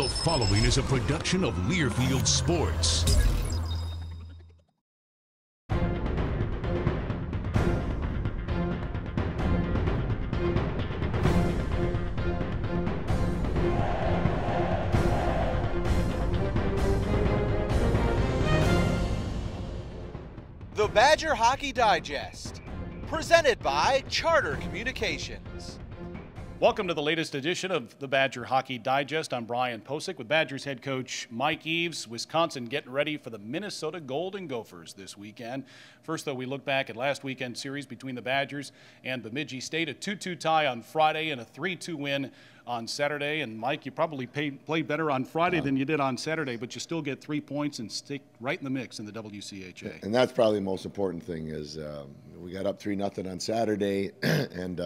The following is a production of Learfield Sports. The Badger Hockey Digest, presented by Charter Communications. Welcome to the latest edition of the Badger Hockey Digest. I'm Brian Posick with Badgers head coach Mike Eaves. Wisconsin getting ready for the Minnesota Golden Gophers this weekend. First, though, we look back at last weekend's series between the Badgers and Bemidji State, a 2-2 tie on Friday and a 3-2 win on Saturday. And Mike, you probably played better on Friday than you did on Saturday, but you still get 3 points and stick right in the mix in the WCHA. And that's probably the most important thing is we got up 3-0 on Saturday, and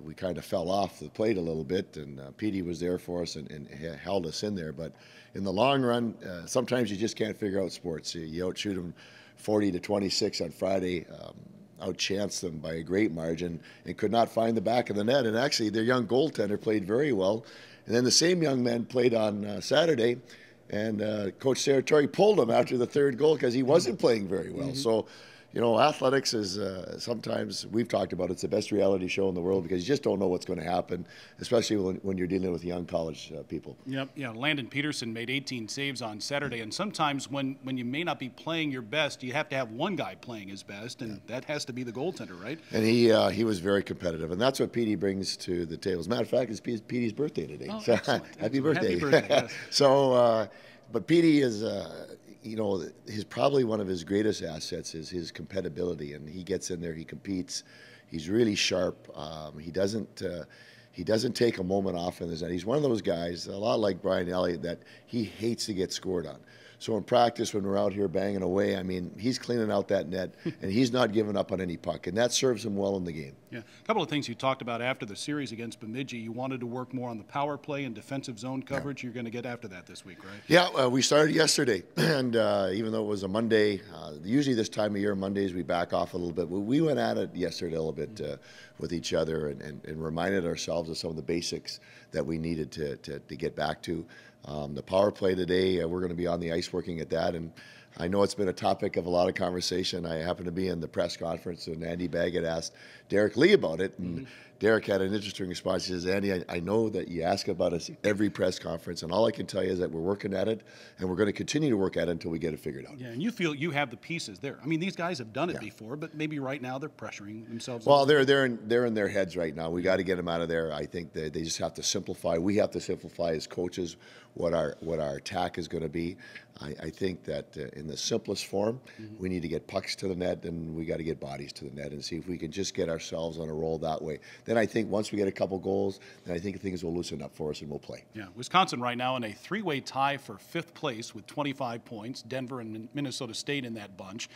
we kind of fell off the plate a little bit, and Petey was there for us and held us in there. But in the long run, sometimes you just can't figure out sports. You outshoot them 40-26 on Friday, outchanced them by a great margin, and could not find the back of the net. And actually, their young goaltender played very well. And then the same young man played on Saturday, and Coach Sartori pulled him after the third goal because he wasn't playing very well. Mm-hmm. So, you know, athletics is sometimes, we've talked about it's the best reality show in the world because you just don't know what's going to happen, especially when you're dealing with young college people. Yep. Yeah, Landon Peterson made 18 saves on Saturday, and sometimes when you may not be playing your best, you have to have one guy playing his best, and that has to be the goaltender, right? And he was very competitive, and that's what Petey brings to the table. As a matter of fact, it's Petey's birthday today. Oh, so happy birthday. Happy birthday, yes. So, but Petey is... you know, probably one of his greatest assets is his compatibility, and he gets in there, he competes, he's really sharp. He doesn't take a moment off in his net. He's one of those guys, a lot like Brian Elliott, that he hates to get scored on. So in practice, when we're out here banging away, I mean, he's cleaning out that net, and he's not giving up on any puck, and that serves him well in the game. Yeah, a couple of things you talked about after the series against Bemidji. You wanted to work more on the power play and defensive zone coverage. Yeah. You're going to get after that this week, right? Yeah, we started yesterday, and even though it was a Monday, usually this time of year, Mondays, we back off a little bit. We went at it yesterday a little bit with each other and reminded ourselves of some of the basics that we needed to get back to. The power play today, we're going to be on the ice working at that, and I know it's been a topic of a lot of conversation. I happened to be in the press conference, and Andy Bagg had asked Derek Lee about it, and Derek had an interesting response. He says, Andy, I know that you ask about us every press conference, and all I can tell you is that we're working at it, and we're going to continue to work at it until we get it figured out. Yeah, and you feel you have the pieces there. I mean, these guys have done it before, but maybe right now they're pressuring themselves. Well, they're in their heads right now. We got to get them out of there. I think they just have to simplify. We have to simplify as coaches what our attack is going to be. I think that in the simplest form, we need to get pucks to the net, and we got to get bodies to the net and see if we can just get ourselves on a roll that way. Then I think once we get a couple goals, then I think things will loosen up for us and we'll play. Yeah, Wisconsin right now in a three-way tie for 5th place with 25 points. Denver and Minnesota State in that bunch.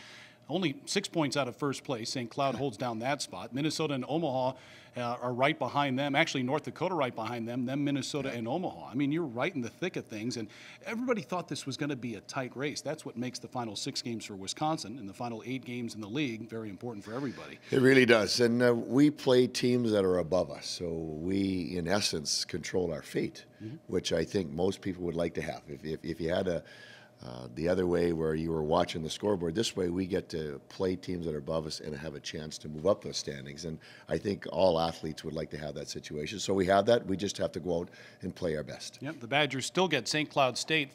Only 6 points out of first place. St. Cloud holds down that spot. Minnesota and Omaha are right behind them. Actually, North Dakota right behind them, then Minnesota and Omaha. I mean, you're right in the thick of things, and everybody thought this was going to be a tight race. That's what makes the final 6 games for Wisconsin and the final 8 games in the league very important for everybody. It really does, and we play teams that are above us, so we, in essence, control our fate, which I think most people would like to have. If you had the other way where you were watching the scoreboard. This way we get to play teams that are above us and have a chance to move up those standings. And I think all athletes would like to have that situation. So we have that. We just have to go out and play our best. Yep, the Badgers still get St. Cloud State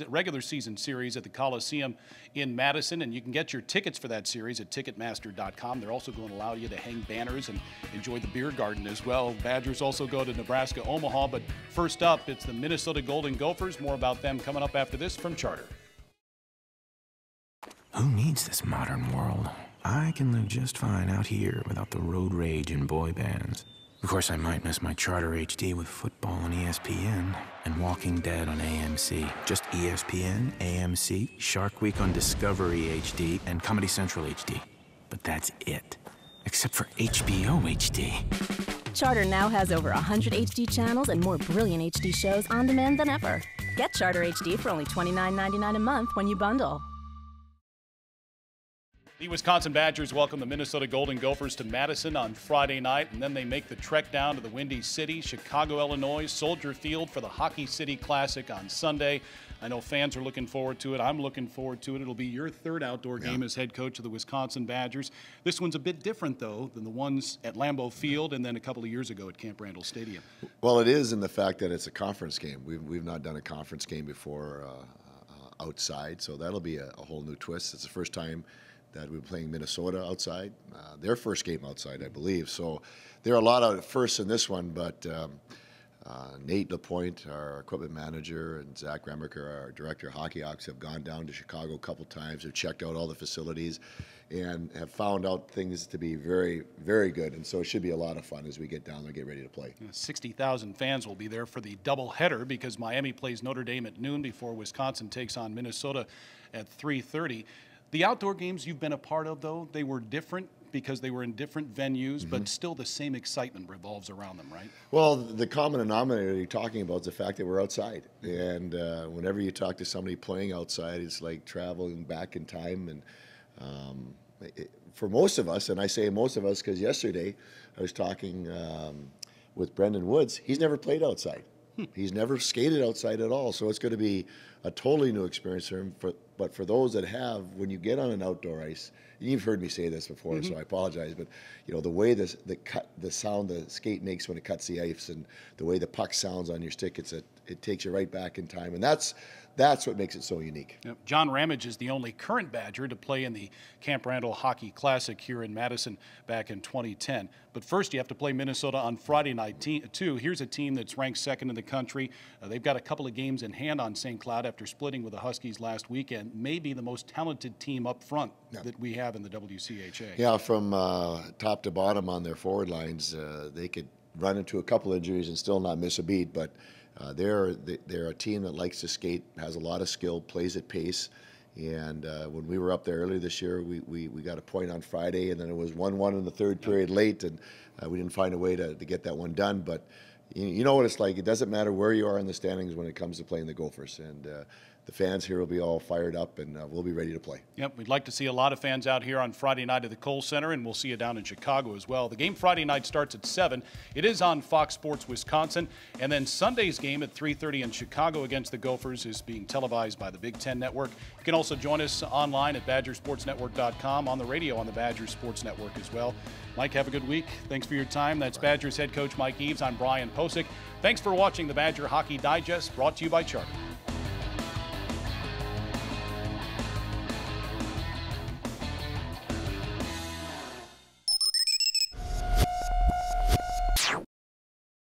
regular season series at the Coliseum in Madison. And you can get your tickets for that series at Ticketmaster.com. They're also going to allow you to hang banners and enjoy the beer garden as well. Badgers also go to Nebraska, Omaha. But first up, it's the Minnesota Golden Gophers. More about them coming up after this from Charter. Who needs this modern world? I can live just fine out here without the road rage and boy bands. Of course, I might miss my Charter HD with football on ESPN and Walking Dead on AMC. Just ESPN, AMC, Shark Week on Discovery HD, and Comedy Central HD. But that's it. Except for HBO HD. Charter now has over 100 HD channels and more brilliant HD shows on demand than ever. Get Charter HD for only $29.99 a month when you bundle. The Wisconsin Badgers welcome the Minnesota Golden Gophers to Madison on Friday night, and then they make the trek down to the Windy City, Chicago, Illinois, Soldier Field for the Hockey City Classic on Sunday. I know fans are looking forward to it. I'm looking forward to it. It'll be your third outdoor game as head coach of the Wisconsin Badgers. This one's a bit different, though, than the ones at Lambeau Field and then a couple of years ago at Camp Randall Stadium. Well, it is in the fact that it's a conference game. We've not done a conference game before outside, so that'll be a whole new twist. It's the first time that we're playing Minnesota outside, their first game outside, I believe. So there are a lot of firsts in this one, but Nate LaPointe, our equipment manager, and Zach Remiker, our director of Hockey Ops, have gone down to Chicago a couple times, have checked out all the facilities, and have found out things to be very, very good. And so it should be a lot of fun as we get down there and get ready to play. 60,000 fans will be there for the doubleheader because Miami plays Notre Dame at noon before Wisconsin takes on Minnesota at 3:30. The outdoor games you've been a part of, though, they were different because they were in different venues, but still the same excitement revolves around them, right? Well, the common denominator you're talking about is the fact that we're outside. And whenever you talk to somebody playing outside, it's like traveling back in time. And for most of us, and I say most of us because yesterday I was talking with Brendan Woods, he's never played outside. He's never skated outside at all, so it's going to be a totally new experience for him. But for those that have, when you get on an outdoor ice, you've heard me say this before, so I apologize, but the way the sound the skate makes when it cuts the ice, and the way the puck sounds on your stick, it takes you right back in time, and that's what makes it so unique. Yep. John Ramage is the only current Badger to play in the Camp Randall Hockey Classic here in Madison back in 2010. But first, you have to play Minnesota on Friday night, too. Here's a team that's ranked second in the country. They've got a couple of games in hand on St. Cloud after splitting with the Huskies last weekend. Maybe the most talented team up front that we have in the WCHA. Yeah, from top to bottom on their forward lines, they could run into a couple injuries and still not miss a beat, but they're a team that likes to skate, has a lot of skill, plays at pace. And when we were up there earlier this year, we got a point on Friday, and then it was 1-1 in the third period late, and we didn't find a way to get that one done. But you know what it's like. It doesn't matter where you are in the standings when it comes to playing the Gophers. And the fans here will be all fired up, and we'll be ready to play. Yep, we'd like to see a lot of fans out here on Friday night at the Kohl Center, and we'll see you down in Chicago as well. The game Friday night starts at 7. It is on Fox Sports Wisconsin, and then Sunday's game at 3:30 in Chicago against the Gophers is being televised by the Big Ten Network. You can also join us online at BadgerSportsNetwork.com, on the radio on the Badger Sports Network as well. Mike, have a good week. Thanks for your time. That's Badgers head coach Mike Eaves. I'm Brian Posick. Thanks for watching the Badger Hockey Digest, brought to you by Charter.